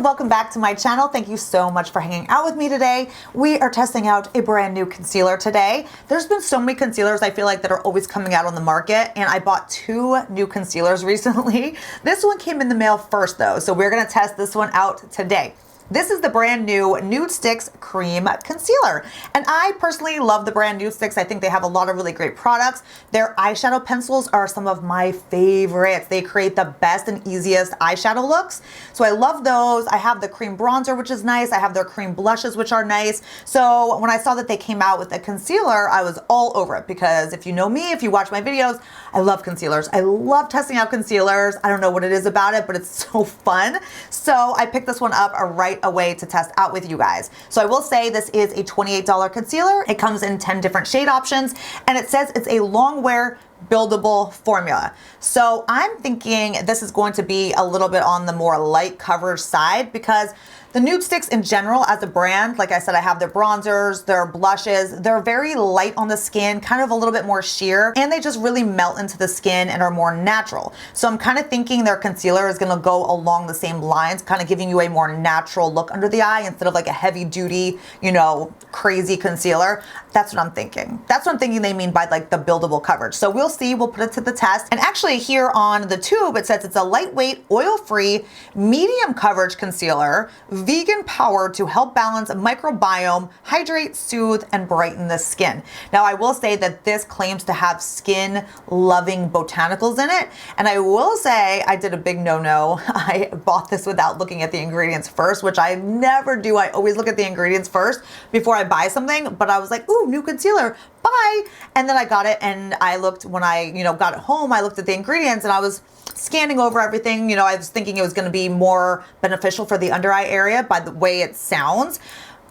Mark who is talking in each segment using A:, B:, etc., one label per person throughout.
A: welcome back to my channel. Thank you so much for hanging out with me today. We are testing out a brand new concealer today. There's been so many concealers I feel like that are always coming out on the market, and I bought 2 new concealers recently. This one came in the mail first though, so we're gonna test this one out today. This is the brand new Nudestix Cream Concealer. And I personally love the brand Nudestix. I think they have a lot of really great products. Their eyeshadow pencils are some of my favorites. They create the best and easiest eyeshadow looks. So I love those. I have the cream bronzer, which is nice. I have their cream blushes, which are nice. So when I saw that they came out with a concealer, I was all over it because if you know me, if you watch my videos, I love concealers. I love testing out concealers. I don't know what it is about it, but it's so fun. So I picked this one up right away to test out with you guys. So I will say this is a $28 concealer. It comes in 10 different shade options, and it says it's a long wear buildable formula. So I'm thinking this is going to be a little bit on the more light coverage side because the Nudestix in general as a brand, like I said, I have their bronzers, their blushes, they're very light on the skin, kind of a little bit more sheer, and they just really melt into the skin and are more natural. So I'm kind of thinking their concealer is gonna go along the same lines, kind of giving you a more natural look under the eye instead of like a heavy duty, you know, crazy concealer. That's what I'm thinking. That's what I'm thinking they mean by like the buildable coverage. So we'll see, we'll put it to the test. And actually here on the tube, it says it's a lightweight, oil-free, medium coverage concealer, vegan powered to help balance microbiome, hydrate, soothe, and brighten the skin. Now I will say that this claims to have skin loving botanicals in it. And I will say I did a big no-no. I bought this without looking at the ingredients first, which I never do. I always look at the ingredients first before I buy something, but I was like, ooh, new concealer, bye. And then I got it and I looked when I, got it home, I looked at the ingredients and I was scanning over everything. I was thinking it was going to be more beneficial for the under eye area by the way it sounds,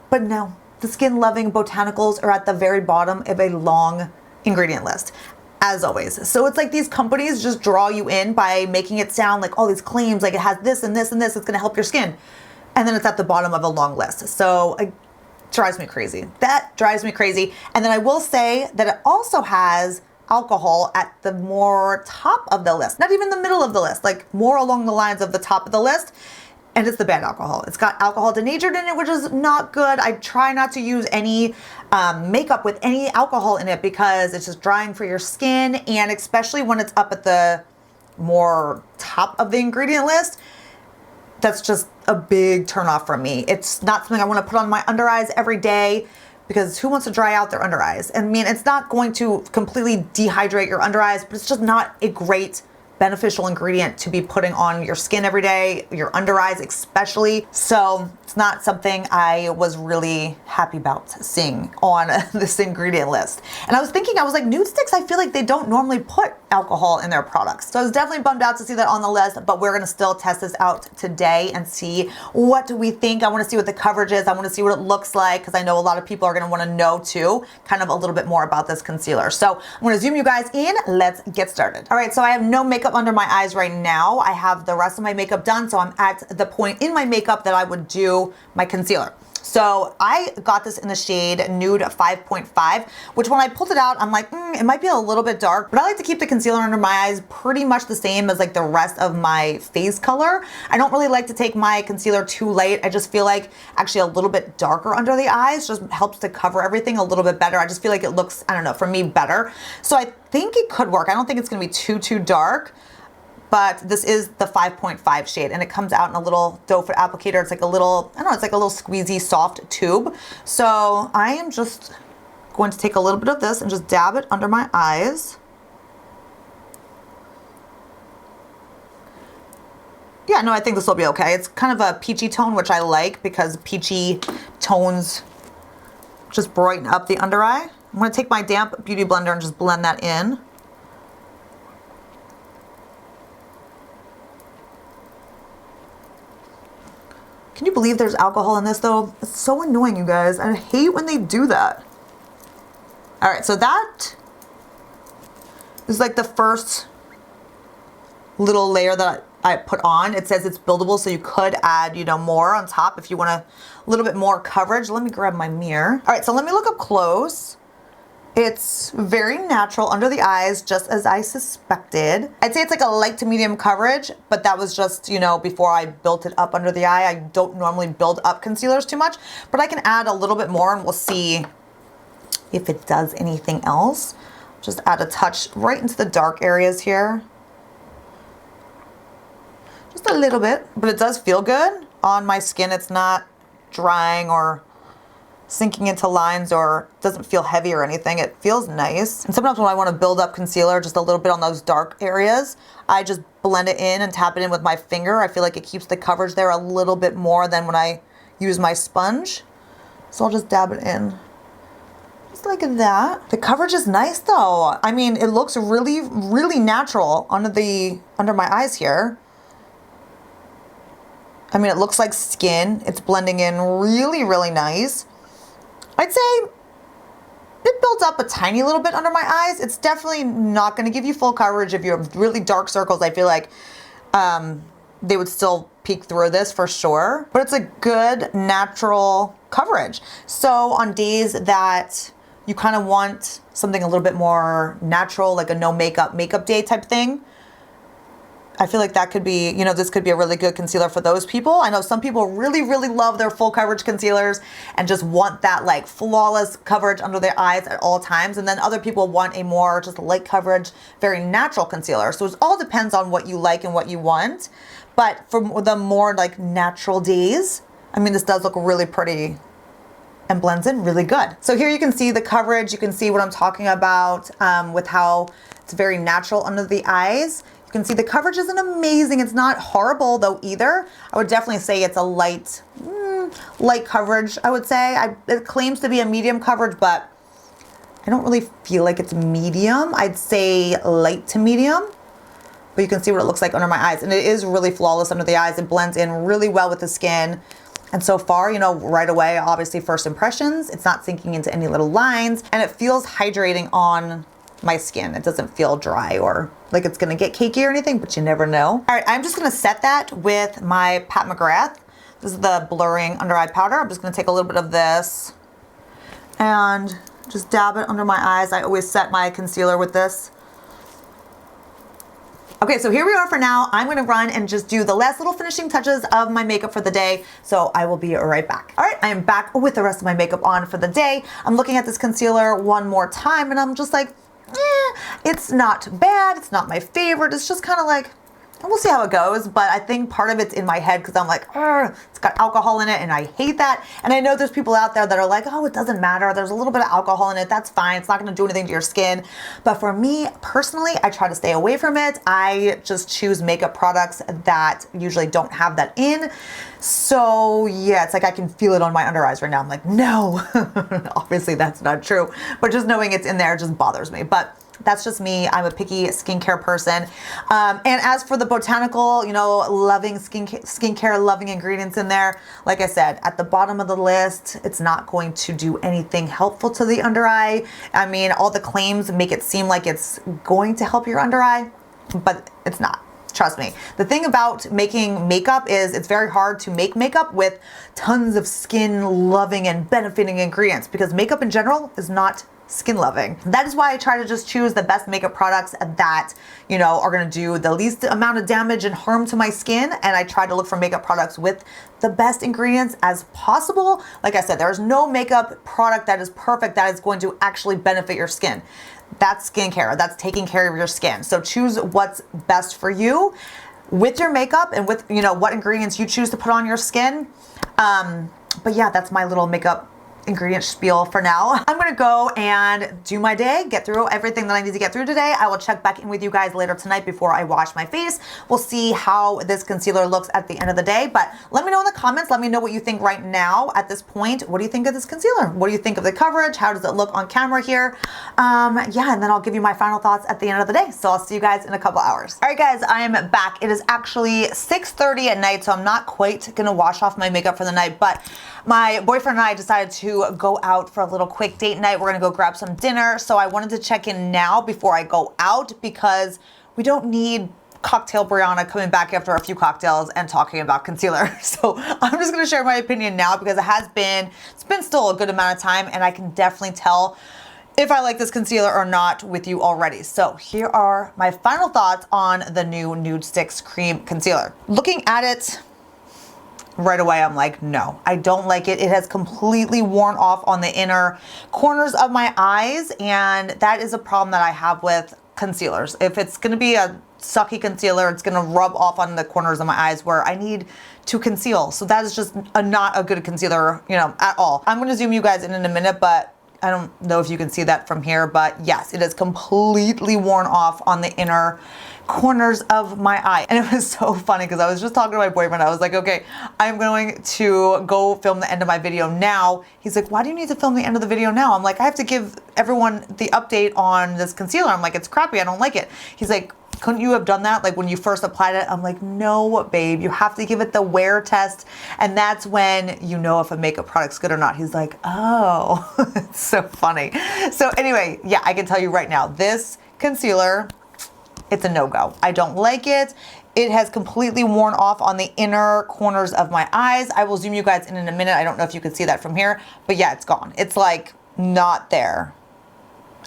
A: but no, the skin loving botanicals are at the very bottom of a long ingredient list, as always. So it's like these companies just draw you in by making it sound like all these claims, like it has this and this and this, it's going to help your skin. And then it's at the bottom of a long list. So it drives me crazy. That drives me crazy. And then I will say that it also has alcohol at the more top of the list, not even the middle of the list, like more along the lines of the top of the list. And it's the bad alcohol. It's got alcohol denatured in it, which is not good. I try not to use any makeup with any alcohol in it because it's just drying for your skin. And especially when it's up at the more top of the ingredient list, that's just a big turnoff for me. It's not something I want to put on my under eyes every day because who wants to dry out their under eyes? I mean, it's not going to completely dehydrate your under eyes, but it's just not a great beneficial ingredient to be putting on your skin every day, your under eyes especially. So it's not something I was really happy about seeing on this ingredient list. And I was thinking, I was like, Nudestix, I feel like they don't normally put alcohol in their products. So I was definitely bummed out to see that on the list, but we're gonna still test this out today and see what do we think. I wanna see what the coverage is. I wanna see what it looks like because I know a lot of people are gonna wanna know too, kind of a little bit more about this concealer. So I'm gonna zoom you guys in. Let's get started. All right, so I have no makeup under my eyes right now. I have the rest of my makeup done, so I'm at the point in my makeup that I would do my concealer. So I got this in the shade Nude 5.5, which when I pulled it out, I'm like, it might be a little bit dark, but I like to keep the concealer under my eyes pretty much the same as like the rest of my face color. I don't really like to take my concealer too light. I just feel like actually a little bit darker under the eyes just helps to cover everything a little bit better. I just feel like it looks, I don't know, for me better. So I think it could work. I don't think it's gonna be too dark. But this is the 5.5 shade and it comes out in a little doe foot applicator. It's like a little, I don't know, it's like a little squeezy soft tube. So I am just going to take a little bit of this and just dab it under my eyes. Yeah, no, I think this will be okay. It's kind of a peachy tone, which I like because peachy tones just brighten up the under eye. I'm gonna take my damp beauty blender and just blend that in. Can you believe there's alcohol in this though? It's so annoying, you guys. I hate when they do that. All right, so that is like the first little layer that I put on. It says it's buildable, so you could add, more on top if you want a little bit more coverage. Let me grab my mirror. All right, so let me look up close It's very natural under the eyes, just as I suspected. I'd say it's like a light to medium coverage, but that was just, you know, before I built it up under the eye. I don't normally build up concealers too much, but I can add a little bit more and we'll see if it does anything else. Just add a touch right into the dark areas here. Just a little bit, but it does feel good on my skin. It's not drying or sinking into lines or doesn't feel heavy or anything. It feels nice. And sometimes when I want to build up concealer just a little bit on those dark areas, I just blend it in and tap it in with my finger. I feel like it keeps the coverage there a little bit more than when I use my sponge. So I'll just dab it in. Just like that. The coverage is nice though. I mean, it looks really, really natural under my eyes here. I mean, it looks like skin. It's blending in really, really nice. I'd say it builds up a tiny little bit under my eyes. It's definitely not going to give you full coverage. If you have really dark circles, I feel like they would still peek through this for sure. But it's a good natural coverage. So on days that you kind of want something a little bit more natural, like a no makeup day type thing, I feel like that could be, you know, this could be a really good concealer for those people. I know some people really, really love their full coverage concealers and just want that like flawless coverage under their eyes at all times. And then other people want a more just light coverage, very natural concealer. So it all depends on what you like and what you want. But for the more like natural days, I mean, this does look really pretty and blends in really good. So here you can see the coverage. You can see what I'm talking about with how it's very natural under the eyes. You can see the coverage isn't amazing. It's not horrible though either. I would definitely say it's a light coverage, I would say. It claims to be a medium coverage, but I don't really feel like it's medium. I'd say light to medium, but you can see what it looks like under my eyes. And it is really flawless under the eyes. It blends in really well with the skin. And so far, you know, right away, obviously first impressions, it's not sinking into any little lines and it feels hydrating on my skin. It doesn't feel dry or like it's gonna get cakey or anything, but you never know. All right, I'm just gonna set that with my Pat McGrath. This is the blurring under eye powder. I'm just gonna take a little bit of this and just dab it under my eyes. I always set my concealer with this. Okay, so here we are for now. I'm gonna run and just do the last little finishing touches of my makeup for the day. So I will be right back. All right, I am back with the rest of my makeup on for the day. I'm looking at this concealer one more time and I'm just like, it's not bad. It's not my favorite. It's just kind of like, we'll see how it goes. But I think part of it's in my head because I'm like, it's got alcohol in it and I hate that. And I know there's people out there that are like, oh, it doesn't matter. There's a little bit of alcohol in it. That's fine. It's not going to do anything to your skin. But for me personally, I try to stay away from it. I just choose makeup products that usually don't have that in. So yeah, it's like I can feel it on my under eyes right now. I'm like, no, obviously that's not true. But just knowing it's in there just bothers me. But that's just me. I'm a picky skincare person. And as for the botanical, you know, loving skincare, loving ingredients in there, like I said, at the bottom of the list, it's not going to do anything helpful to the under eye. I mean, all the claims make it seem like it's going to help your under eye, but it's not. Trust me. The thing about making makeup is it's very hard to make makeup with tons of skin loving and benefiting ingredients because makeup in general is not skin loving. That is why I try to just choose the best makeup products that, you know, are going to do the least amount of damage and harm to my skin. And I try to look for makeup products with the best ingredients as possible. Like I said, there's no makeup product that is perfect that is going to actually benefit your skin. That's skincare. That's taking care of your skin. So choose what's best for you with your makeup and with, you know, what ingredients you choose to put on your skin. But yeah, that's my little makeup ingredient spiel for now. I'm gonna go and do my day, get through everything that I need to get through today. I will check back in with you guys later tonight before I wash my face. We'll see how this concealer looks at the end of the day, but let me know in the comments. Let me know what you think right now at this point. What do you think of this concealer? What do you think of the coverage? How does it look on camera here? Yeah, and then I'll give you my final thoughts at the end of the day. So I'll see you guys in a couple hours. All right, guys, I am back. It is actually 6:30 at night, so I'm not quite gonna wash off my makeup for the night, but my boyfriend and I decided to go out for a little quick date night. We're gonna go grab some dinner. So I wanted to check in now before I go out because we don't need cocktail Brianna coming back after a few cocktails and talking about concealer. So I'm just gonna share my opinion now because it's been still a good amount of time and I can definitely tell if I like this concealer or not with you already. So here are my final thoughts on the new Nudestix Cream Concealer. Looking at it right away, I'm like, no, I don't like it. It has completely worn off on the inner corners of my eyes, and that is a problem that I have with concealers. If it's gonna be a sucky concealer, it's gonna rub off on the corners of my eyes where I need to conceal. So that is just not a good concealer, you know, at all. I'm gonna zoom you guys in a minute, but I don't know if you can see that from here, but yes, it is completely worn off on the inner corners of my eye. And it was so funny because I was just talking to my boyfriend. I was like, okay, I'm going to go film the end of my video now. He's like, why do you need to film the end of the video now? I'm like, I have to give everyone the update on this concealer. I'm like, it's crappy, I don't like it. He's like, couldn't you have done that like when you first applied it? I'm like, no, babe, you have to give it the wear test. And that's when you know if a makeup product's good or not. He's like, oh, it's so funny. So anyway, yeah, I can tell you right now, this concealer, it's a no-go. I don't like it. It has completely worn off on the inner corners of my eyes. I will zoom you guys in a minute. I don't know if you can see that from here, but yeah, it's gone. It's like not there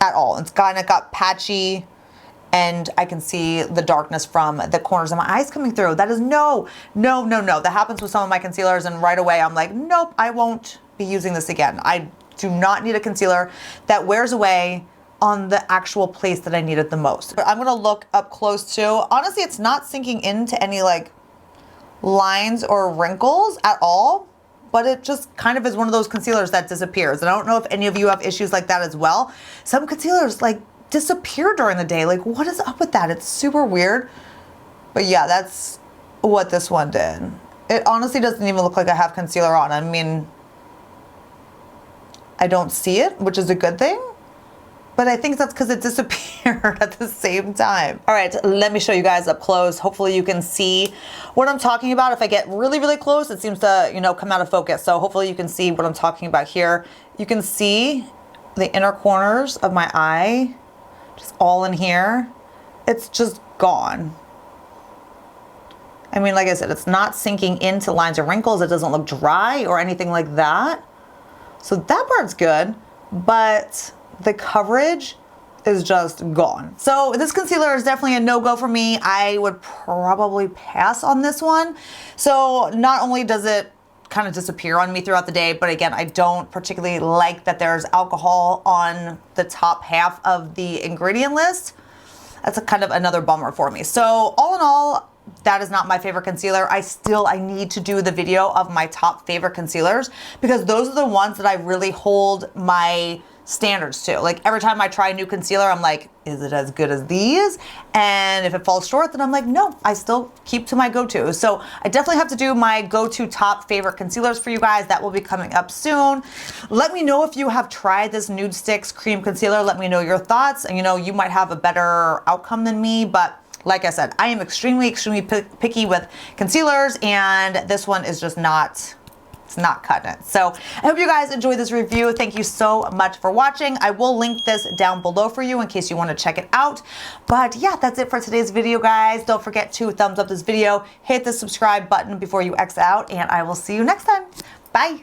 A: at all. It's kind of got patchy, and I can see the darkness from the corners of my eyes coming through. That is no. That happens with some of my concealers, and right away I'm like, nope, I won't be using this again. I do not need a concealer that wears away on the actual place that I need it the most. But I'm gonna look up close too. Honestly, it's not sinking into any like lines or wrinkles at all, but it just kind of is one of those concealers that disappears. And I don't know if any of you have issues like that as well. Some concealers like disappear during the day. Like, what is up with that? It's super weird. But yeah, that's what this one did. It honestly doesn't even look like I have concealer on. I mean, I don't see it, which is a good thing. But I think that's because it disappeared at the same time. All right, let me show you guys up close. Hopefully you can see what I'm talking about. If I get really close, it seems to, you know, come out of focus. So hopefully you can see what I'm talking about here. You can see the inner corners of my eye, just all in here. It's just gone. I mean, like I said, it's not sinking into lines or wrinkles. It doesn't look dry or anything like that. So that part's good, but the coverage is just gone. So this concealer is definitely a no-go for me. I would probably pass on this one. So not only does it kind of disappear on me throughout the day, but again, I don't particularly like that there's alcohol on the top half of the ingredient list. That's a kind of another bummer for me. So all in all, that is not my favorite concealer. I need to do the video of my top favorite concealers because those are the ones that I really hold my standards to. Like every time I try a new concealer, I'm like, is it as good as these? And if it falls short, then I'm like, no, I still keep to my go-to. So I definitely have to do my go-to top favorite concealers for you guys. That will be coming up soon. Let me know if you have tried this Nudestix Cream Concealer. Let me know your thoughts. And you know, you might have a better outcome than me, but like I said, I am extremely picky with concealers, and this one is just not, it's not cutting it. So I hope you guys enjoyed this review. Thank you so much for watching. I will link this down below for you in case you want to check it out. But yeah, that's it for today's video, guys. Don't forget to thumbs up this video, hit the subscribe button before you exit out, and I will see you next time. Bye.